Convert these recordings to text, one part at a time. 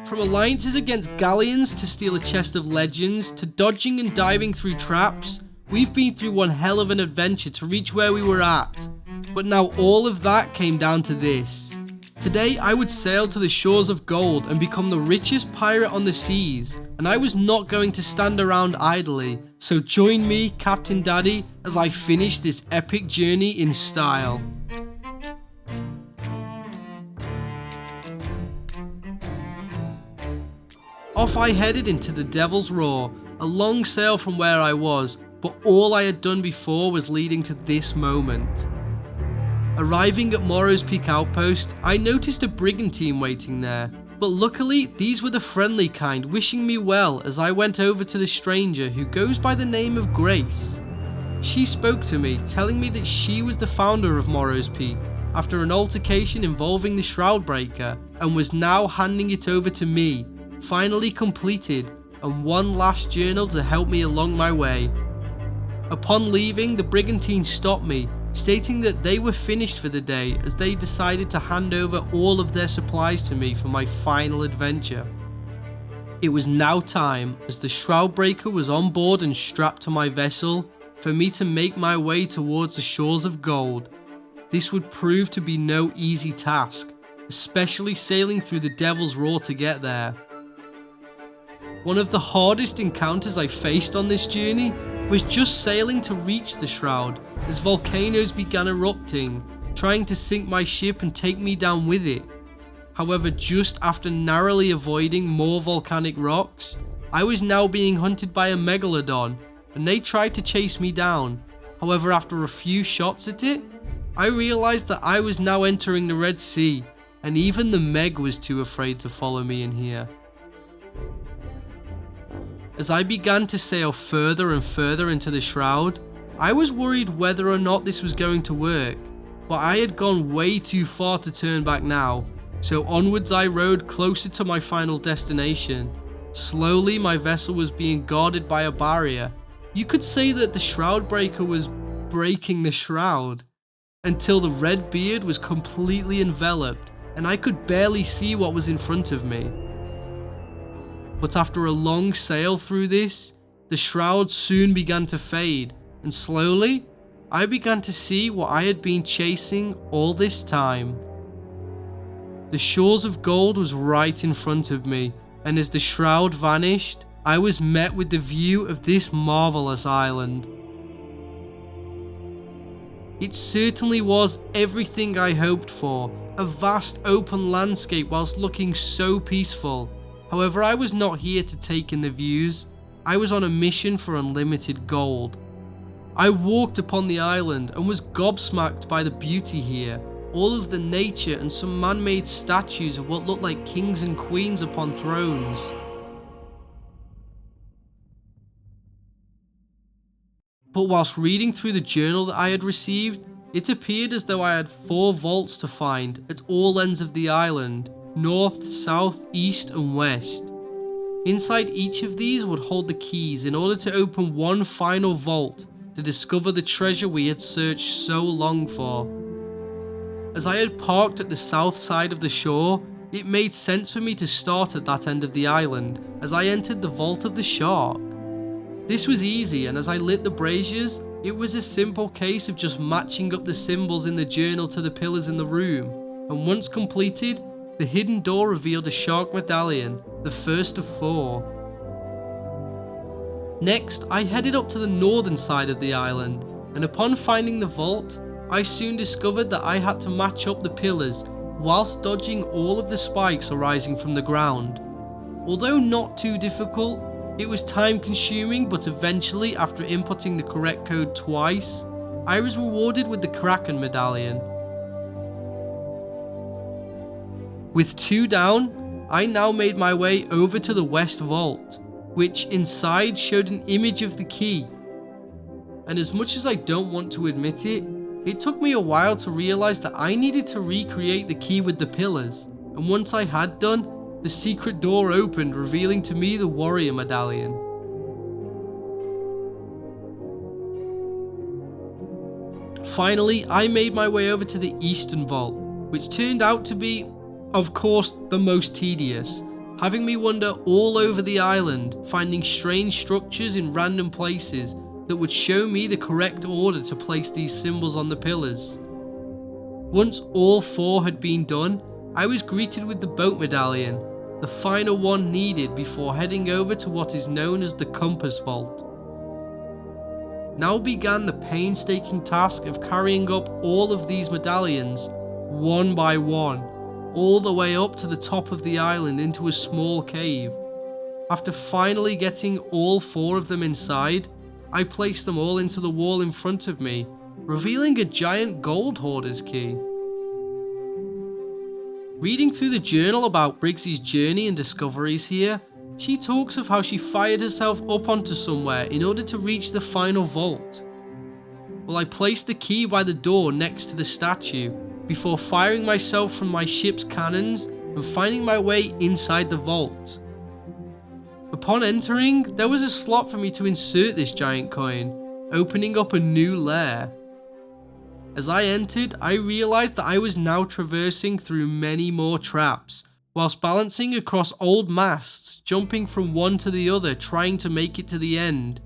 From alliances against galleons to steal a chest of legends, to dodging and diving through traps, we've been through one hell of an adventure to reach where we were at. But now all of that came down to this. Today I would sail to the shores of gold and become the richest pirate on the seas, and I was not going to stand around idly, so join me, Captain Daddy, as I finish this epic journey in style. Off I headed into the Devil's Roar, a long sail from where I was, but all I had done before was leading to this moment. Arriving at Morrow's Peak Outpost, I noticed a brigantine waiting there, but luckily these were the friendly kind, wishing me well as I went over to the stranger who goes by the name of Grace. She spoke to me, telling me that she was the founder of Morrow's Peak after an altercation involving the Shroudbreaker, and was now handing it over to me, finally completed, and one last journal to help me along my way. Upon leaving, the brigantine stopped me, stating that they were finished for the day as they decided to hand over all of their supplies to me for my final adventure. It was now time, as the Shroudbreaker was on board and strapped to my vessel, for me to make my way towards the shores of gold. This would prove to be no easy task, especially sailing through the Devil's Roar to get there. One of the hardest encounters I faced on this journey was just sailing to reach the Shroud, as volcanoes began erupting, trying to sink my ship and take me down with it. However, just after narrowly avoiding more volcanic rocks, I was now being hunted by a megalodon, and they tried to chase me down. However, after a few shots at it, I realized that I was now entering the Red Sea, and even the Meg was too afraid to follow me in here. As I began to sail further and further into the Shroud, I was worried whether or not this was going to work, but I had gone way too far to turn back now, so onwards I rowed closer to my final destination. Slowly my vessel was being guarded by a barrier. You could say that the Shroudbreaker was breaking the shroud, until the red beard was completely enveloped and I could barely see what was in front of me. But after a long sail through this, the shroud soon began to fade, and slowly, I began to see what I had been chasing all this time. The shores of gold was right in front of me, and as the shroud vanished, I was met with the view of this marvelous island. It certainly was everything I hoped for, a vast open landscape whilst looking so peaceful. However, I was not here to take in the views. I was on a mission for unlimited gold. I walked upon the island and was gobsmacked by the beauty here, all of the nature and some man-made statues of what looked like kings and queens upon thrones. But whilst reading through the journal that I had received, it appeared as though I had 4 vaults to find at all ends of the island. North, south, east and west. Inside each of these would hold the keys in order to open one final vault to discover the treasure we had searched so long for. As I had parked at the south side of the shore, it made sense for me to start at that end of the island as I entered the Vault of the Shark. This was easy, and as I lit the braziers, it was a simple case of just matching up the symbols in the journal to the pillars in the room, and once completed, the hidden door revealed a shark medallion, the first of 4. Next, I headed up to the northern side of the island, and upon finding the vault, I soon discovered that I had to match up the pillars whilst dodging all of the spikes arising from the ground. Although not too difficult, it was time consuming, but eventually, after inputting the correct code twice, I was rewarded with the Kraken medallion. With 2 down, I now made my way over to the West Vault, which inside showed an image of the key. And as much as I don't want to admit it, it took me a while to realise that I needed to recreate the key with the pillars, and once I had done, the secret door opened, revealing to me the Warrior medallion. Finally, I made my way over to the Eastern Vault, which turned out to be, of course, the most tedious, having me wander all over the island, finding strange structures in random places that would show me the correct order to place these symbols on the pillars. Once all 4 had been done, I was greeted with the boat medallion, the final one needed before heading over to what is known as the compass vault. Now began the painstaking task of carrying up all of these medallions, one by one, all the way up to the top of the island into a small cave. After finally getting all 4 of them inside, I placed them all into the wall in front of me, revealing a giant gold hoarder's key. Reading through the journal about Briggs's journey and discoveries here, she talks of how she fired herself up onto somewhere in order to reach the final vault. Well, I placed the key by the door next to the statue, before firing myself from my ship's cannons and finding my way inside the vault. Upon entering, there was a slot for me to insert this giant coin, opening up a new lair. As I entered, I realised that I was now traversing through many more traps, whilst balancing across old masts, jumping from one to the other, trying to make it to the end.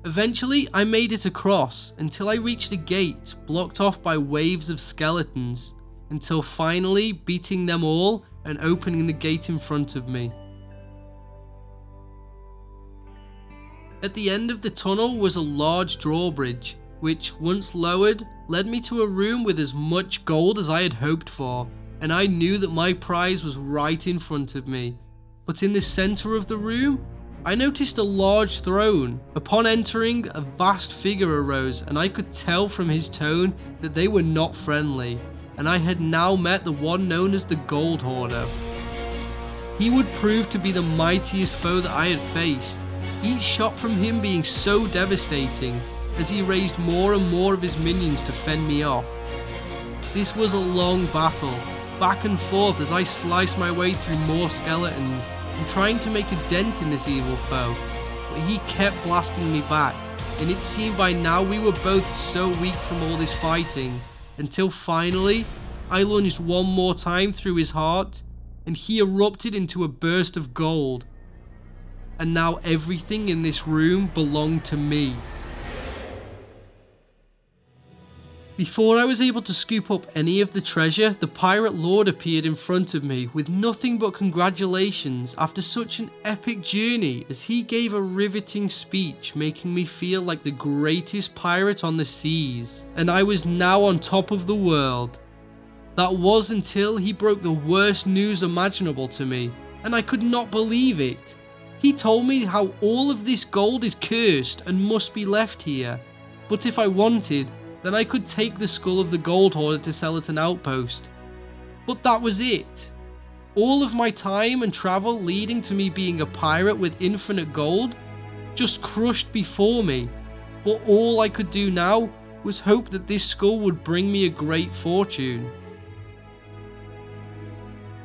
Eventually, I made it across until I reached a gate blocked off by waves of skeletons, until finally beating them all and opening the gate in front of me. At the end of the tunnel was a large drawbridge, which, once lowered, led me to a room with as much gold as I had hoped for, and I knew that my prize was right in front of me. But in the centre of the room, I noticed a large throne. Upon entering, a vast figure arose, and I could tell from his tone that they were not friendly, and I had now met the one known as the Gold Hoarder. He would prove to be the mightiest foe that I had faced, each shot from him being so devastating, as he raised more and more of his minions to fend me off. This was a long battle, back and forth as I sliced my way through more skeletons, and trying to make a dent in this evil foe, but he kept blasting me back, and it seemed by now we were both so weak from all this fighting, until finally, I lunged one more time through his heart, and he erupted into a burst of gold. And now everything in this room belonged to me. Before I was able to scoop up any of the treasure, the pirate lord appeared in front of me with nothing but congratulations after such an epic journey, as he gave a riveting speech making me feel like the greatest pirate on the seas, and I was now on top of the world. That was until he broke the worst news imaginable to me, and I could not believe it. He told me how all of this gold is cursed and must be left here, but if I wanted, then I could take the skull of the gold hoarder to sell at an outpost. But that was it. All of my time and travel leading to me being a pirate with infinite gold just crushed before me, but all I could do now was hope that this skull would bring me a great fortune.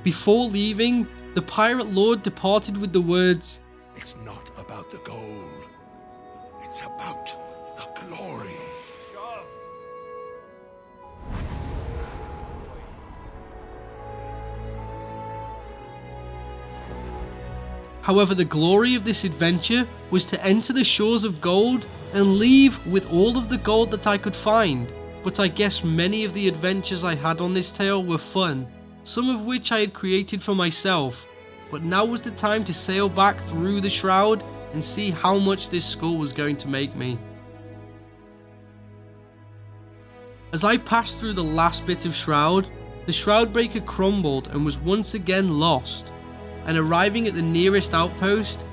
Before leaving, the pirate lord departed with the words, "It's not about the gold, it's about the glory." However, the glory of this adventure was to enter the shores of gold and leave with all of the gold that I could find. But I guess many of the adventures I had on this tale were fun, some of which I had created for myself. But now was the time to sail back through the shroud and see how much this skull was going to make me. As I passed through the last bit of shroud, the shroud breaker crumbled and was once again lost. And arriving at the nearest outpost,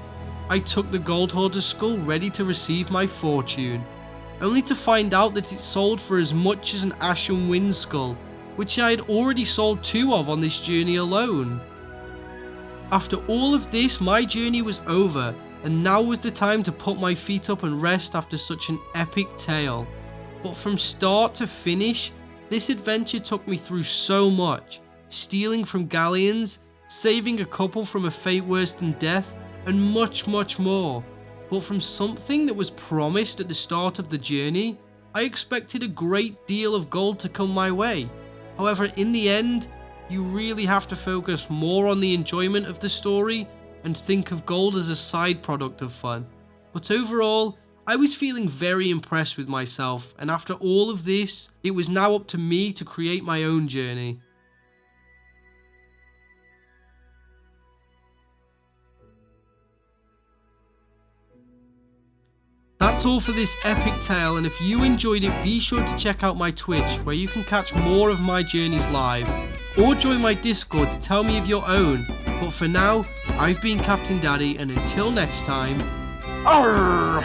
I took the gold hoarder's skull ready to receive my fortune, only to find out that it sold for as much as an Ashen Wind skull, which I had already sold 2 of on this journey alone. After all of this, my journey was over, and now was the time to put my feet up and rest after such an epic tale. But from start to finish, this adventure took me through so much, stealing from galleons, saving a couple from a fate worse than death, and much more. But from something that was promised at the start of the journey, I expected a great deal of gold to come my way. However, in the end, you really have to focus more on the enjoyment of the story and think of gold as a side product of fun. But overall, I was feeling very impressed with myself, and after all of this, it was now up to me to create my own journey. That's all for this epic tale, and if you enjoyed it, be sure to check out my Twitch where you can catch more of my journeys live, or join my Discord to tell me of your own. But for now, I've been Captain Daddy, and until next time, arrgh!